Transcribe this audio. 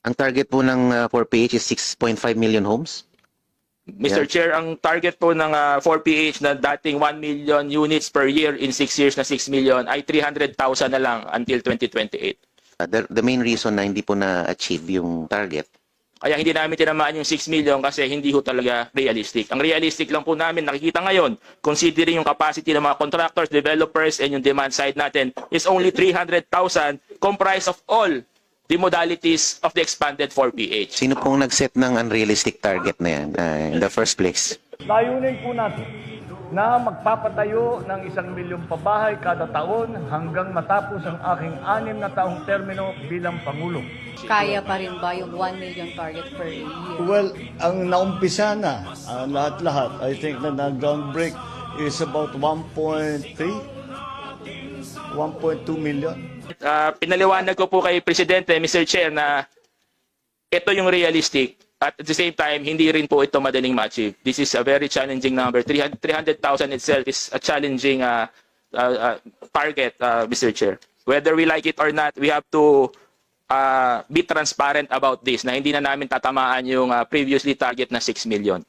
Ang target po ng 4PH is 6.5 million homes. Mr. Chair, ang target po ng 4PH na dating 1 million units per year in 6 years na 6 million ay 300,000 na lang until 2028. The main reason na hindi po na-achieve yung target, Kaya hindi namin tinamaan yung 6 million kasi hindi ho talaga realistic. Ang realistic lang po namin nakikita ngayon, considering yung capacity ng mga contractors, developers, and yung demand side natin is only 300,000 comprised of all the modalities of the expanded 4PH. sino pong nag-set ng unrealistic target na yan in the first place? Layunin po natin na magpapatayo ng 1 milyong pabahay kada taon hanggang matapos ang aking 6 na taong termino bilang Pangulo. Kaya pa rin ba yung 1 million target per year? Well, ang naumpisa na, lahat-lahat, I think na ground break is about 1.2 million. Pinaliwanag ko po kay Presidente, Mr. Chair, na ito yung realistic at the same time, hindi rin po ito madaling ma-achieve. This is a very challenging number. 300,000 itself is a challenging target, Mr. Chair. Whether we like it or not, we have to be transparent about this na hindi na namin tatamaan yung previously target na 6 million.